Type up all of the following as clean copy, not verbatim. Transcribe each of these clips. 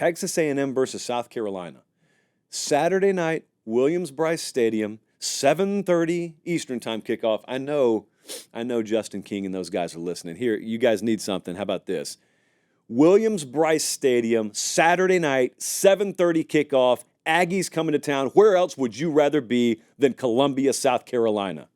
Texas A&M versus South Carolina. Saturday night, Williams-Brice Stadium, 7:30 Eastern Time kickoff. I know Justin King and those guys are listening. Here, you guys need something. How about this? Williams-Brice Stadium, Saturday night, 7:30 kickoff. Aggies coming to town. Where else would you rather be than Columbia, South Carolina?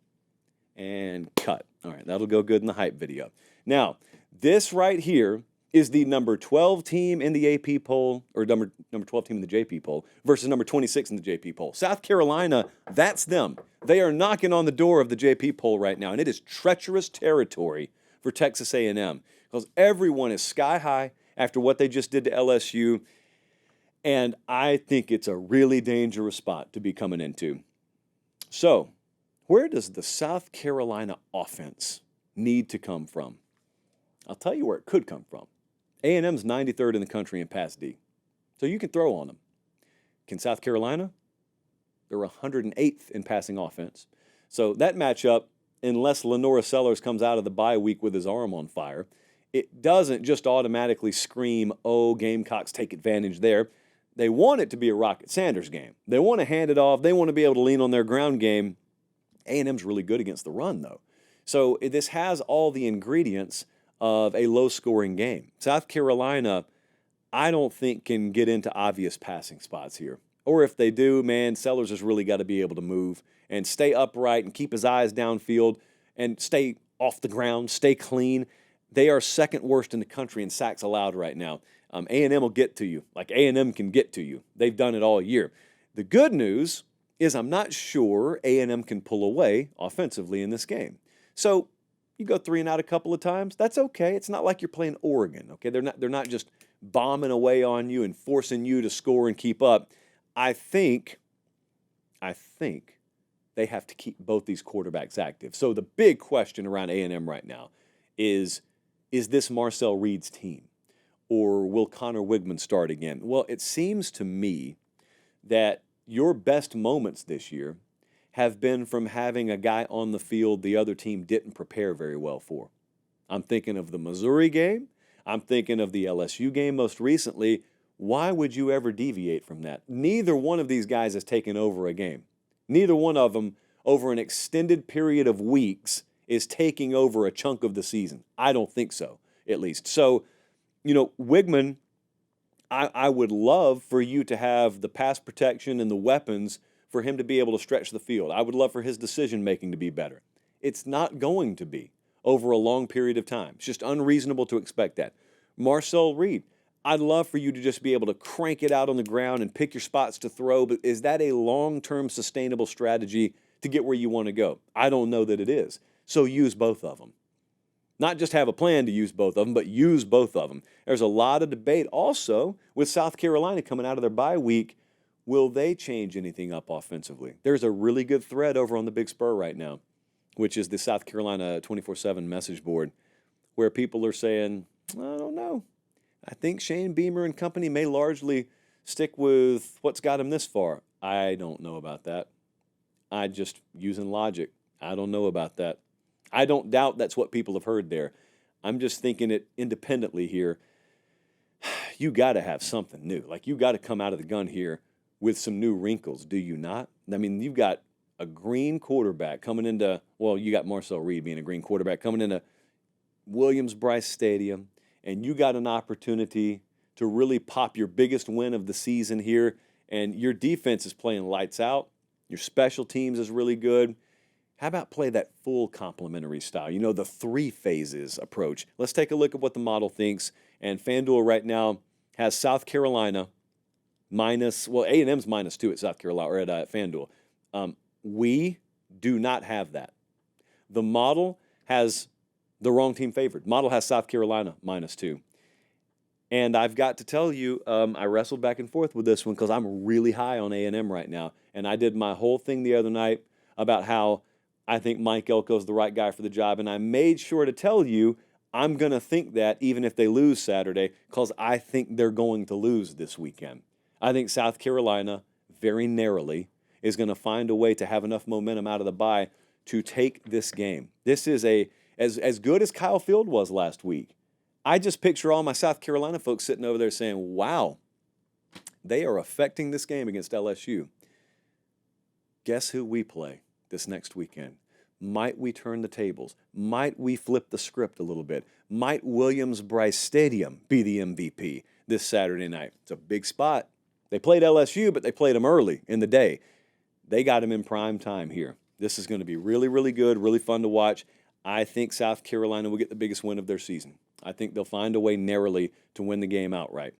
And cut. All right, that'll go good in the hype video. Now, this right here is the number 12 team in the AP poll, or number 12 team in the JP poll, versus number 26 in the JP poll. South Carolina, that's them. They are knocking on the door of the JP poll right now, and it is treacherous territory for Texas A&M because everyone is sky high after what they just did to LSU, and I think it's a really dangerous spot to be coming into. So, where does the South Carolina offense need to come from? I'll tell you where it could come from. A&M's 93rd in the country in pass D, so you can throw on them. Can South Carolina? They're 108th in passing offense. So that matchup, unless Lenora Sellers comes out of the bye week with his arm on fire, it doesn't just automatically scream, oh, Gamecocks take advantage there. They want it to be a Rocket Sanders game. They want to hand it off. They want to be able to lean on their ground game. A&M's really good against the run, though. So this has all the ingredients of a low-scoring game. South Carolina, I don't think, can get into obvious passing spots here. Or if they do, man, Sellers has really got to be able to move and stay upright and keep his eyes downfield and stay off the ground, stay clean. They are second worst in the country in sacks allowed right now. A&M will get to you, like A&M can get to you. They've done it all year. The good news is I'm not sure A&M can pull away offensively in this game. So you go 3 and out a couple of times, that's okay. It's not like you're playing Oregon, okay? They're not just bombing away on you and forcing you to score and keep up. I think they have to keep both these quarterbacks active. So the big question around A&M right now is this Marcel Reed's team? Or will Connor Wigman start again? Well, it seems to me that your best moments this year have been from having a guy on the field the other team didn't prepare very well for. I'm thinking of the Missouri game. I'm thinking of the LSU game most recently. Why would you ever deviate from that? Neither one of these guys has taken over a game. Neither one of them, over an extended period of weeks, is taking over a chunk of the season. I don't think so, at least. So, Wigman, I would love for you to have the pass protection and the weapons for him to be able to stretch the field. I would love for his decision-making to be better. It's not going to be over a long period of time. It's just unreasonable to expect that. Marcel Reed, I'd love for you to just be able to crank it out on the ground and pick your spots to throw, but is that a long-term sustainable strategy to get where you want to go? I don't know that it is. So use both of them. Not just have a plan to use both of them, but use both of them. There's a lot of debate also with South Carolina coming out of their bye week. Will they change anything up offensively? There's a really good thread over on the Big Spur right now, which is the South Carolina 24/7 message board, where people are saying, I don't know. I think Shane Beamer and company may largely stick with what's got him this far. I don't know about that. I just using logic. I don't know about that. I don't doubt that's what people have heard there. I'm just thinking it independently here. You got to have something new. Like, you got to come out of the gun here with some new wrinkles, do you not? I mean, you've got a green quarterback coming into, well, you got Marcel Reed being a green quarterback coming into Williams-Brice Stadium, and you got an opportunity to really pop your biggest win of the season here, and your defense is playing lights out. Your special teams is really good. How about play that full complementary style? The 3 phases approach. Let's take a look at what the model thinks. And FanDuel right now has South Carolina minus, well, A&M's -2 at South Carolina, or at FanDuel. We do not have that. The model has the wrong team favored. Model has South Carolina -2. And I've got to tell you, I wrestled back and forth with this one because I'm really high on A&M right now. And I did my whole thing the other night about how I think Mike Elko's the right guy for the job. And I made sure to tell you I'm going to think that even if they lose Saturday, because I think they're going to lose this weekend. I think South Carolina, very narrowly, is going to find a way to have enough momentum out of the bye to take this game. This is as good as Kyle Field was last week. I just picture all my South Carolina folks sitting over there saying, wow, They are affecting this game against LSU. Guess who we play this next weekend? Might we turn the tables? Might we flip the script a little bit? Might Williams-Brice Stadium be the MVP this Saturday night? It's a big spot. They played LSU, but they played them early in the day. They got them in prime time here. This is going to be really, really good, really fun to watch. I think South Carolina will get the biggest win of their season. I think they'll find a way narrowly to win the game outright.